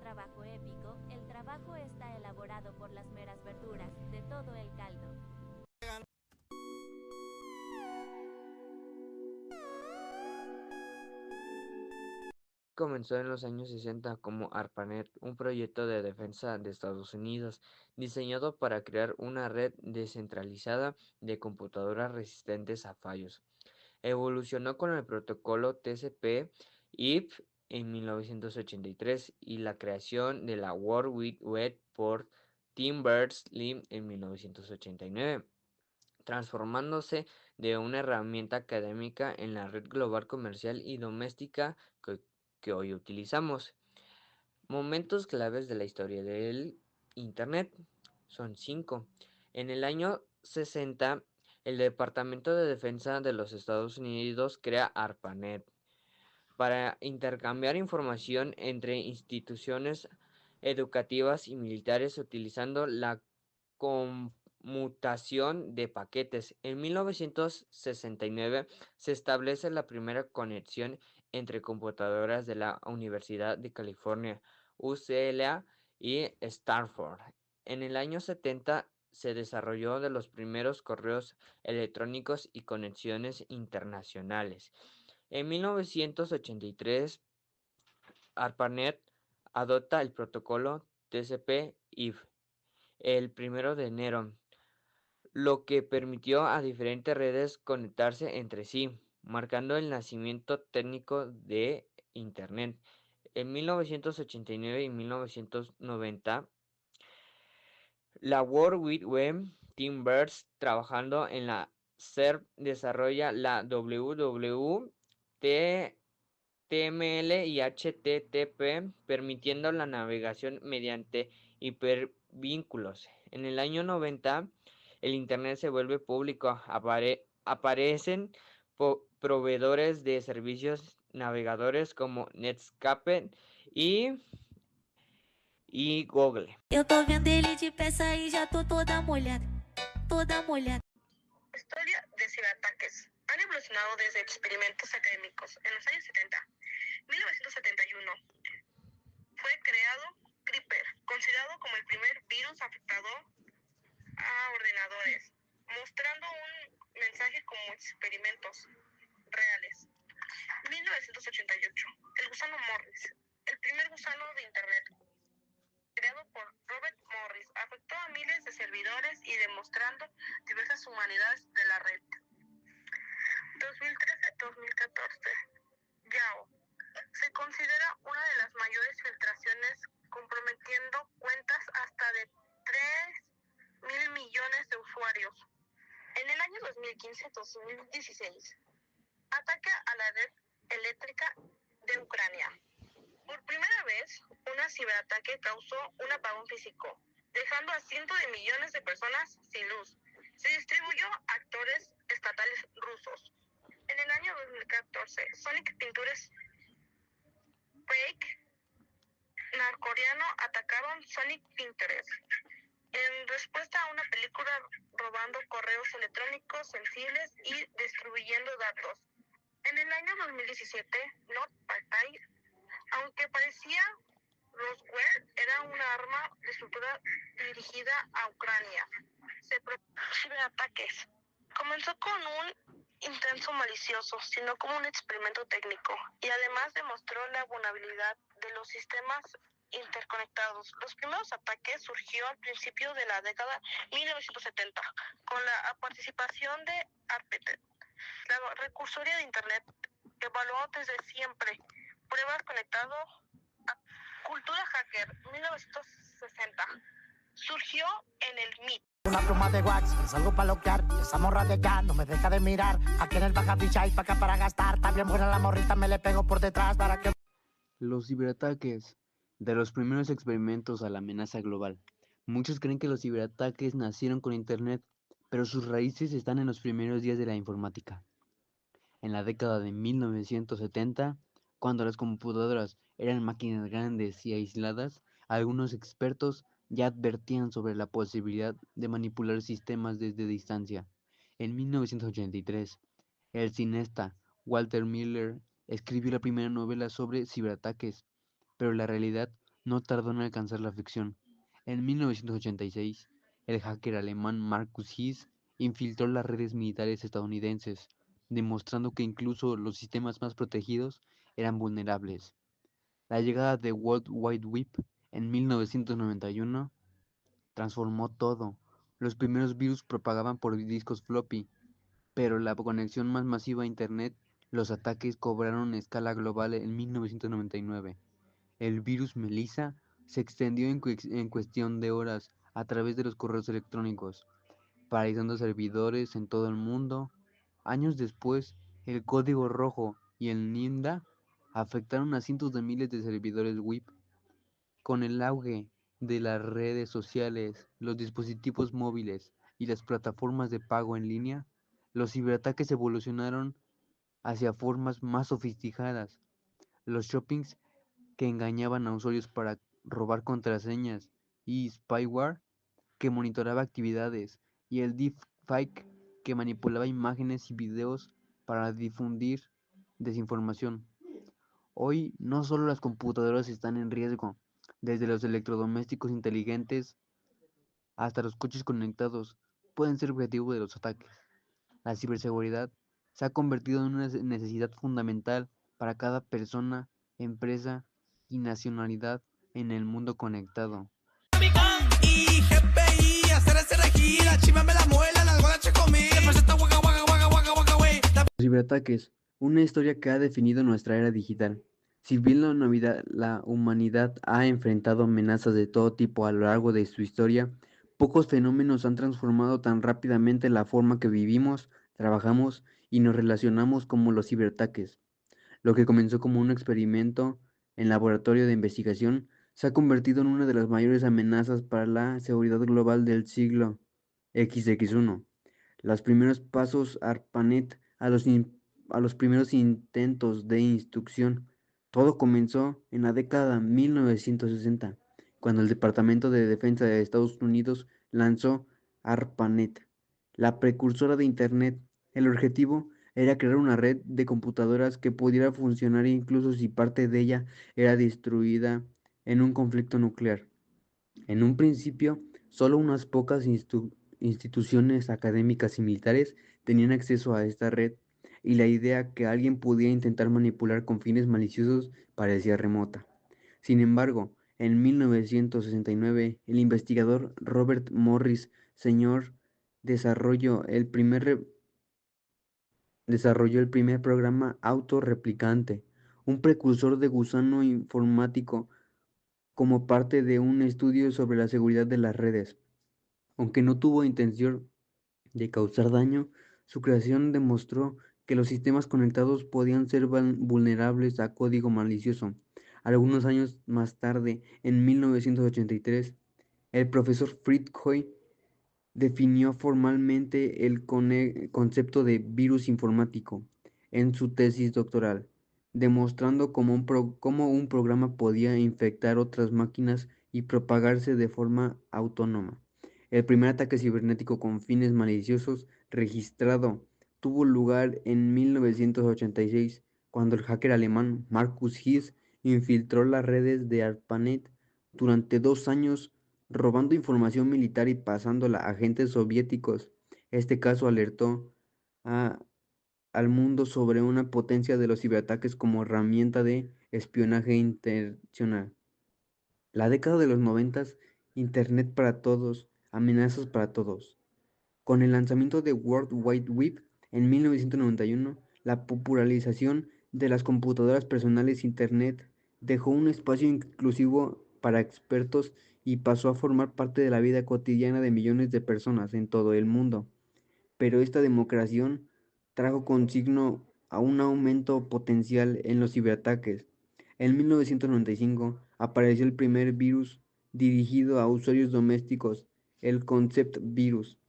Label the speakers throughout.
Speaker 1: trabajo épico, el trabajo está elaborado por las meras verduras de todo el caldo.
Speaker 2: Comenzó en los años 60 como ARPANET, un proyecto de defensa de Estados Unidos, diseñado para crear una red descentralizada de computadoras resistentes a fallos. Evolucionó con el protocolo TCP/IP en 1983 y la creación de la World Wide Web por Tim Berners-Lee en 1989, transformándose de una herramienta académica en la red global comercial y doméstica que hoy utilizamos. Momentos claves de la historia del Internet son 5. En el año 60, el Departamento de Defensa de los Estados Unidos crea ARPANET para intercambiar información entre instituciones educativas y militares utilizando la conmutación de paquetes. En 1969 se establece la primera conexión entre computadoras de la Universidad de California, UCLA y Stanford. En el año 70 se desarrolló de los primeros correos electrónicos y conexiones internacionales. En 1983, ARPANET adopta el protocolo TCP/IP el 1 de enero, lo que permitió a diferentes redes conectarse entre sí, marcando el nacimiento técnico de Internet. En 1989 y 1990, la World Wide Web, Tim Berners, trabajando en la SERP, desarrolla la WWT, TML y HTTP, permitiendo la navegación mediante hipervínculos. En el año 90, el Internet se vuelve público. Aparecen proveedores de servicios navegadores como Netscape y Google.
Speaker 3: Eu tô vendo ele de peça e já tô toda molhada, toda molhada.
Speaker 4: Historia de ciberataques. Han evolucionado desde experimentos académicos. En los años 70, 1971, fue creado Creeper, considerado como el primer virus afectador a ordenadores, mostrando un mensaje como experimentos reales. 1988, el gusano Morris, el primer gusano de Internet, creado por Robert Morris, afectó a miles de servidores y demostrando diversas humanidades de la red. 2013-2014, Yahoo se considera una de las mayores filtraciones, comprometiendo cuentas hasta de 3.000 millones de usuarios. En el año 2015-2016, ataque a la red eléctrica de Ucrania. Por primera vez, un ciberataque causó un apagón físico, dejando a cientos de millones de personas sin luz. Se distribuyó a actores estatales rusos. En el año 2014, Sonic Pictures Fake norcoreano atacaron Sonic Pictures en respuesta a una película, robando correos electrónicos sensibles y destruyendo datos. En el año 2017, NotPetya, aunque parecía Roswell, era una arma destructora dirigida a Ucrania. Ciberataques. Comenzó con un intento malicioso, sino como un experimento técnico, y además demostró la vulnerabilidad de los sistemas interconectados. Los primeros ataques surgió al principio de la década 1970, con la participación de ARPANET, la recursoria de Internet, que evaluó desde siempre pruebas conectado a cultura hacker. 1960 surgió en el MIT.
Speaker 5: Una pluma de wax, que salgo para loquear. Esa morra de acá no me deja de mirar. Aquí en el baja picha y pa' acá para gastar. Está bien buena la morrita, me le pego por detrás para que...
Speaker 6: Los ciberataques. De los primeros experimentos a la amenaza global. Muchos creen que los ciberataques nacieron con Internet, pero sus raíces están en los primeros días de la informática. En la década de 1970, cuando las computadoras eran máquinas grandes y aisladas, algunos expertos ya advertían sobre la posibilidad de manipular sistemas desde distancia. En 1983, el cineasta Walter Miller escribió la primera novela sobre ciberataques, pero la realidad no tardó en alcanzar la ficción. En 1986, el hacker alemán Markus Hiss infiltró las redes militares estadounidenses, demostrando que incluso los sistemas más protegidos eran vulnerables. La llegada de World Wide Web en 1991 transformó todo. Los primeros virus propagaban por discos floppy, pero la conexión más masiva a Internet, los ataques cobraron escala global en 1999. El virus Melissa se extendió en cuestión de horas a través de los correos electrónicos, paralizando servidores en todo el mundo. Años después, el código rojo y el Nimda afectaron a cientos de miles de servidores web. Con el auge de las redes sociales, los dispositivos móviles y las plataformas de pago en línea, los ciberataques evolucionaron hacia formas más sofisticadas. Los shoppings que engañaban a usuarios para robar contraseñas y spyware que monitoreaba actividades y el deepfake que manipulaba imágenes y videos para difundir desinformación. Hoy no solo las computadoras están en riesgo, desde los electrodomésticos inteligentes hasta los coches conectados pueden ser objetivo de los ataques. La ciberseguridad se ha convertido en una necesidad fundamental para cada persona, empresa y nacionalidad en el mundo conectado. Los ciberataques, una historia que ha definido nuestra era digital. Si bien la humanidad ha enfrentado amenazas de todo tipo a lo largo de su historia, pocos fenómenos han transformado tan rápidamente la forma que vivimos, trabajamos y nos relacionamos como los ciberataques. Lo que comenzó como un experimento en laboratorio de investigación se ha convertido en una de las mayores amenazas para la seguridad global del siglo XX1. Los primeros pasos ARPANET a los primeros intentos de instrucción. Todo comenzó en la década de 1960, cuando el Departamento de Defensa de Estados Unidos lanzó ARPANET, la precursora de Internet. El objetivo era crear una red de computadoras que pudiera funcionar incluso si parte de ella era destruida en un conflicto nuclear. En un principio, solo unas pocas instituciones académicas y militares tenían acceso a esta red, y la idea que alguien pudiera intentar manipular con fines maliciosos parecía remota. Sin embargo, en 1969, el investigador Robert Morris Sr. desarrolló el primer programa autorreplicante, un precursor de gusano informático, como parte de un estudio sobre la seguridad de las redes. Aunque no tuvo intención de causar daño, su creación demostró que los sistemas conectados podían ser vulnerables a código malicioso. Algunos años más tarde, en 1983, el profesor Fritz Hoy definió formalmente el concepto de virus informático en su tesis doctoral, demostrando cómo un programa podía infectar otras máquinas y propagarse de forma autónoma. El primer ataque cibernético con fines maliciosos registrado tuvo lugar en 1986, cuando el hacker alemán Markus Hiss infiltró las redes de ARPANET durante 2 años, robando información militar y pasándola a agentes soviéticos. Este caso alertó al mundo sobre una potencia de los ciberataques como herramienta de espionaje intencional. La década de los 90, Internet para todos, amenazas para todos. Con el lanzamiento de World Wide Web en 1991, la popularización de las computadoras personales Internet dejó un espacio inclusivo para expertos y pasó a formar parte de la vida cotidiana de millones de personas en todo el mundo. Pero esta democracia trajo consigo a un aumento potencial en los ciberataques. En 1995 apareció el primer virus dirigido a usuarios domésticos, el Concept Virus,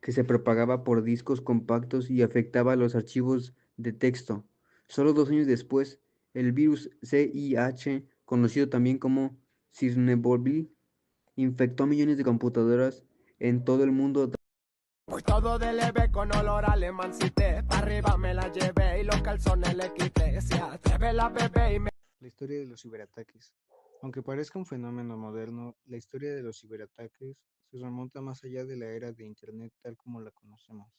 Speaker 6: que se propagaba por discos compactos y afectaba los archivos de texto. Solo 2 años después, el virus CIH, conocido también como Chernobyl, infectó a millones de computadoras en todo el mundo.
Speaker 7: Pues todo de leve con olor a alemancité, pa' arriba me la llevé y los calzones le quité, se atreve la bebé y me...
Speaker 6: La historia de los ciberataques.
Speaker 8: Aunque parezca un fenómeno moderno, la historia de los ciberataques se remonta más allá de la era de Internet tal como la conocemos.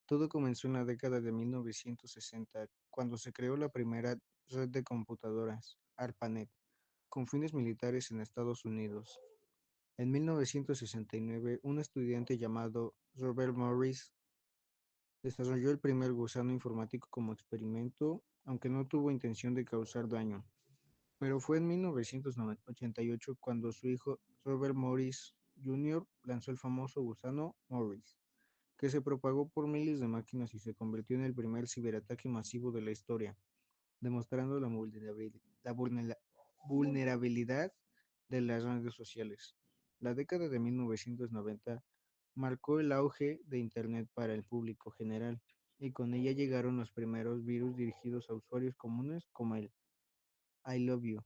Speaker 8: Todo comenzó en la década de 1960, cuando se creó la primera red de computadoras, ARPANET, con fines militares en Estados Unidos. En 1969, un estudiante llamado Robert Morris desarrolló el primer gusano informático como experimento, aunque no tuvo intención de causar daño. Pero fue en 1988 cuando su hijo Robert Morris Jr. lanzó el famoso gusano Morris, que se propagó por miles de máquinas y se convirtió en el primer ciberataque masivo de la historia, demostrando vulnerabilidad de las redes sociales. La década de 1990 marcó el auge de Internet para el público general, y con ella llegaron los primeros virus dirigidos a usuarios comunes como el I Love You.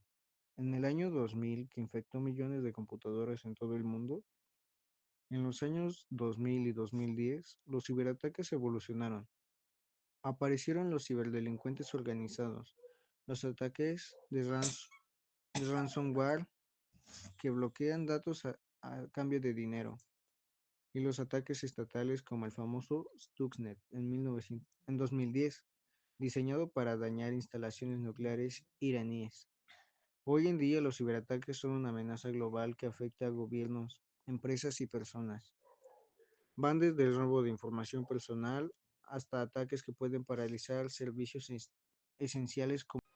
Speaker 8: En el año 2000, que infectó millones de computadoras en todo el mundo, en los años 2000 y 2010, los ciberataques evolucionaron. Aparecieron los ciberdelincuentes organizados, los ataques de ransomware que bloquean datos a cambio de dinero, y los ataques estatales como el famoso Stuxnet en 2010, diseñado para dañar instalaciones nucleares iraníes. Hoy en día los ciberataques son una amenaza global que afecta a gobiernos, empresas y personas. Van desde el robo de información personal hasta ataques que pueden paralizar servicios esenciales como